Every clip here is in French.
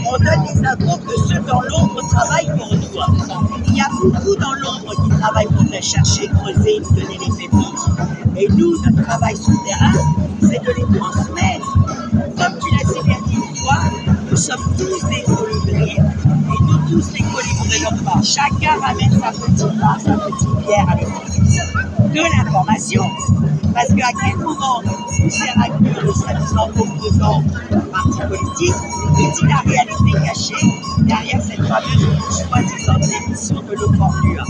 on donne les infos que ceux dans l'ombre travaillent pour nous. Il y a beaucoup dans l'ombre qui travaillent pour te chercher, creuser, nous donner les pépites. Et nous, notre travail sur le terrain, c'est de les transmettre. Comme tu l'as si bien dit une fois, nous sommes tous des colibris, et nous tous des colibris. Chacun ramène sa petite pierre à l'édifice de l'information. Parce qu'à quel moment vous sert à cœur le soi-disant opposant parti politique, est-il la réalité cachée derrière cette fameuse soi-disant émission de l'eau pure.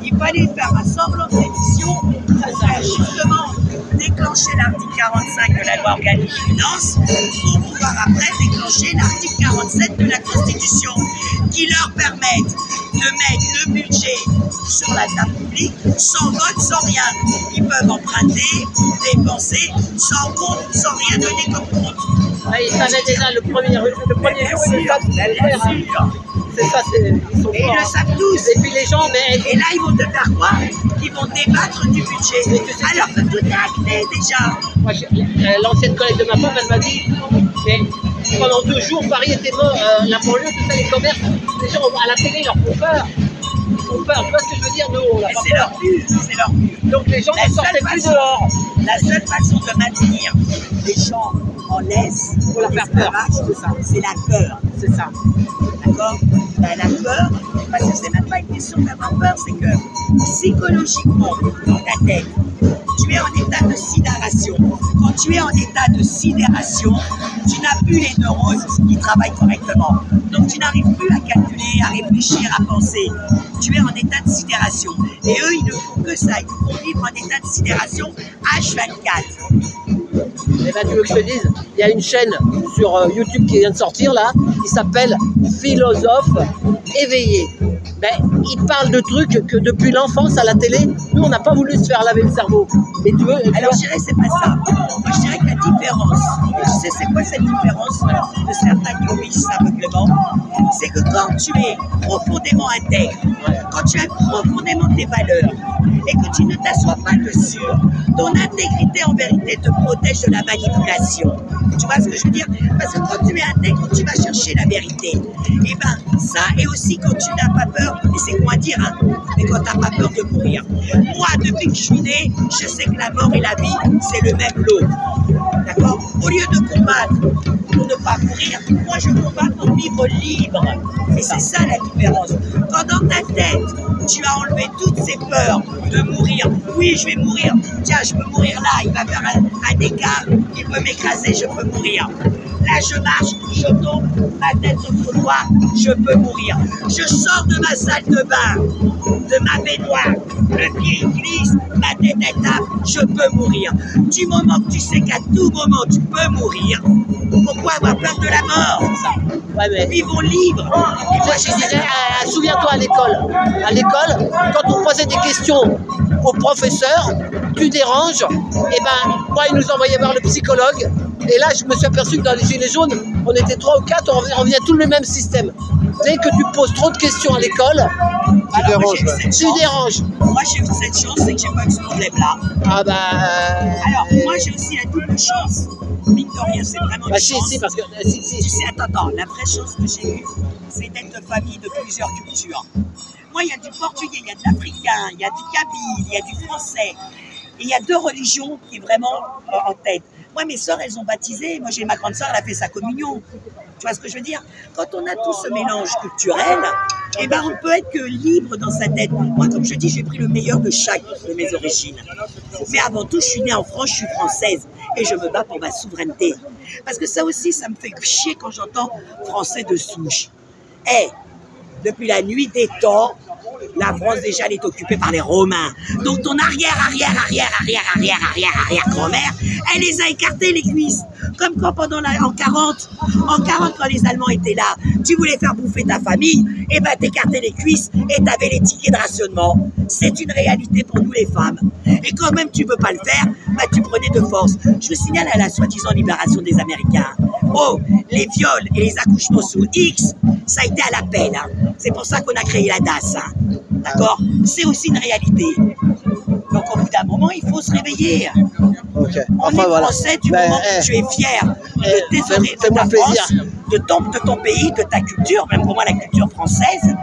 Il fallait faire un semblant d'émission pour faire justement déclencher l'article 45 de la loi organique finance pour pouvoir après déclencher l'article 47 de la Constitution qui leur permettent de mettre le budget sur la table publique sans vote, sans rien. Ils peuvent emprunter, dépenser, sans compte, sans rien donner comme compte. Ah, ils savaient déjà le premier jour, c'est ça, ils sont forts. Et ils le savent tous. Et puis les gens, mais... Et là, ils vont te faire croire qu'ils vont débattre du budget. Alors que tout est acté déjà. Moi, l'ancienne collègue de ma femme, elle m'a dit, mais pendant 2 jours, Paris était mort, la banlieue, tout ça, les commerces, les gens à la télé, ils leur font peur. Ils font peur, tu vois ce que je veux dire? Nous, on a pas c'est leur but, c'est leur but. Donc les gens ne sortaient plus dehors. La seule façon de maintenir les gens en laisse, pour leur faire peur, c'est la peur. C'est ça. D'accord? Ben, la peur, parce que c'est même pas une question d'avoir peur, c'est que psychologiquement, dans ta tête, tu es en état de sidération. Quand tu es en état de sidération, tu n'as plus les neurones qui travaillent correctement. Donc tu n'arrives plus à calculer, à réfléchir, à penser. Tu es en état de sidération. Et eux, ils ne font que ça. Ils font vivre en état de sidération H24. Eh ben, tu veux que je te dise, il y a une chaîne sur YouTube qui vient de sortir là, qui s'appelle Philosophe éveillé. Ben, il parle de trucs que depuis l'enfance à la télé, nous on n'a pas voulu se faire laver le cerveau. Mais tu veux, alors je dirais c'est pas ça. Moi je dirais que la différence, et tu sais c'est quoi cette différence de certains qui obéissent aveuglément, c'est que quand tu es profondément intègre, quand tu as profondément tes valeurs et que tu ne t'assois pas dessus, ton intégrité en vérité te protège de la manipulation. Tu vois ce que je veux dire? Parce que quand tu es intègre, tu vas chercher la vérité. Et ben ça, et aussi quand tu n'as pas peur, et c'est quoi dire, hein, mais quand tu n'as pas peur de mourir. Moi, depuis que je suis né, je sais que la mort et la vie, c'est le même lot. D'accord? Au lieu de combattre pour ne pas mourir, moi je combats pour vivre libre. Et c'est ça la différence. Quand dans ta tête, tu as enlevé toutes ces peurs de mourir. Oui, je vais mourir. Tiens, je peux mourir là. Il va faire un écart. Il peut m'écraser. Je peux mourir. Là, je marche. Je tombe. Ma tête sur le trottoir. Je peux mourir. Je sors de ma salle de bain, de ma baignoire. Le pied glisse. Ma tête est tape. Je peux mourir. Du moment que tu sais qu'à tout moment, tu peux mourir, pourquoi avoir peur de la mort? Ouais, mais... Vivons libres. Je dirais, souviens-toi à l'école. À l'école, quand on posait des questions au professeur, tu déranges, et ben moi il nous envoyait voir le psychologue. Et là je me suis aperçu que dans les Gilets jaunes, on était 3 ou 4, on revient tout le même système. Dès que tu poses trop de questions à l'école, tu déranges. Moi j'ai eu cette chance, c'est que j'ai pas eu ce problème-là. Ah bah... Alors moi j'ai aussi la double chance. Mine de rien, c'est vraiment une chance. Si, parce que... Tu sais, attends, la vraie chance que j'ai eue, c'est d'être de famille de plusieurs cultures. Moi, il y a du portugais, il y a de l'africain, il y a du kabyle, il y a du français. Et il y a 2 religions qui est vraiment en tête. Moi, mes sœurs, elles ont baptisé. Moi, j'ai ma grande sœur, elle a fait sa communion. Tu vois ce que je veux dire? Quand on a tout ce mélange culturel, eh ben, on ne peut être que libre dans sa tête. Moi, comme je dis, j'ai pris le meilleur de chaque de mes origines. Mais avant tout, je suis née en France, je suis française. Et je me bats pour ma souveraineté. Parce que ça aussi, ça me fait chier quand j'entends français de souche. Eh, depuis la nuit des temps, la France déjà elle est occupée par les Romains. Donc ton arrière-grand-mère, elle les a écartés les cuisses. Comme quand pendant en 40, quand les Allemands étaient là, tu voulais faire bouffer ta famille, et ben t'écartais les cuisses et t'avais les tickets de rationnement. C'est une réalité pour nous les femmes. Et quand même tu veux pas le faire, bah tu prenais de force. Je vous signale à la soi-disant libération des Américains. Oh, les viols et les accouchements sous X, ça a été à la peine. Hein. C'est pour ça qu'on a créé la DAS. Hein. D'accord? C'est aussi une réalité. Donc au bout d'un moment, il faut se réveiller. Okay. On est français du moment que tu es fier de tes origines, de ta France. de ton pays, de ta culture, même pour moi la culture française,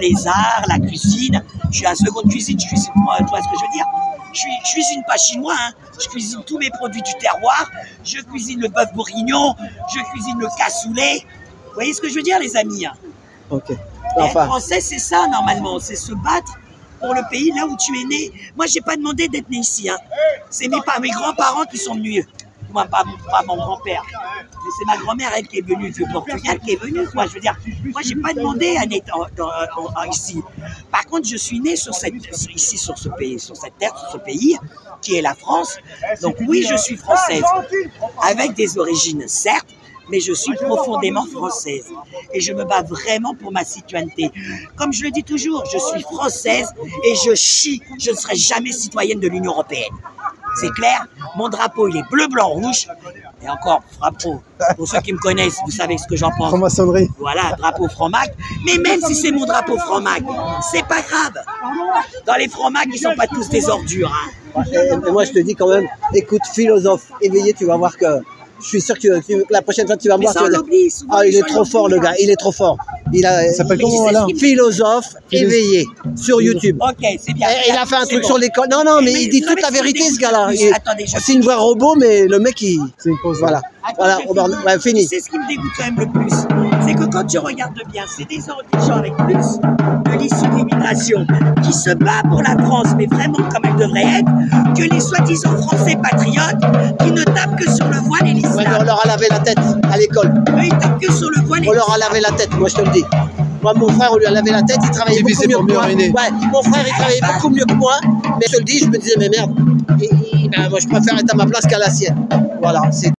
les arts, la cuisine. Je suis à seconde cuisine, je cuisine, tu vois ce que je veux dire? Je cuisine pas chinois, hein. Je cuisine tous mes produits du terroir, je cuisine le bœuf bourguignon, je cuisine le cassoulet. Vous voyez ce que je veux dire, les amis? Ok. Être français, c'est ça, normalement, c'est se battre pour le pays là où tu es né. Moi, j'ai pas demandé d'être né ici, hein. C'est mes grands-parents qui sont venus. Moi, pas mon grand-père. Mais c'est ma grand-mère, elle, qui est venue du Portugal, qui est venue, quoi. Je veux dire, moi, j'ai pas demandé à naître ici. Par contre, je suis né ici, sur ce pays, sur cette terre, sur ce pays, qui est la France. Donc oui, je suis française, avec des origines, certes, mais je suis profondément française. Et je me bats vraiment pour ma citoyenneté. Comme je le dis toujours, je suis française et je ne serai jamais citoyenne de l'Union européenne. C'est clair, mon drapeau, il est bleu, blanc, rouge. Et encore, drapeau, pour ceux qui me connaissent, vous savez ce que j'en pense. Franc-maçonnerie. Voilà, drapeau franc-mac. Mais même si c'est mon drapeau franc-mac, c'est pas grave. Dans les francs-mac, ils sont pas tous des ordures. Hein. Et moi, je te dis quand même, écoute, philosophe, éveillé, tu vas voir que je suis sûr que la prochaine fois que tu vas me voir, tu vas dire, ah, il est trop fort, le gars, il est trop fort. Il s'appelle comment, là? Philosophe éveillé sur YouTube. Ok, c'est bien. Et il a fait un truc sur l'école. Non, non, mais il dit toute la vérité, ce gars-là. C'est une voix robot, mais le mec, il. C'est une pause. Voilà. Voilà, on fini. C'est ce qui me dégoûte quand même le plus. C'est que quand tu regardes bien, c'est des gens avec plus de l'issue de l'immigration qui se bat pour la France, mais vraiment comme elle devrait être, que les soi-disant Français patriotes qui ne tapent que sur le voile et l'islam. Ouais, mais on leur a lavé la tête à l'école. Eux, ils tapent que sur le voile et l'islam. On leur a lavé la tête, moi je te le dis. Moi, mon frère, on lui a lavé la tête, il travaillait beaucoup mieux que moi. Ouais, mon frère, il travaillait beaucoup mieux que moi, mais je te le dis, je me disais, mais merde, ben, moi je préfère être à ma place qu'à la sienne. Voilà, c'est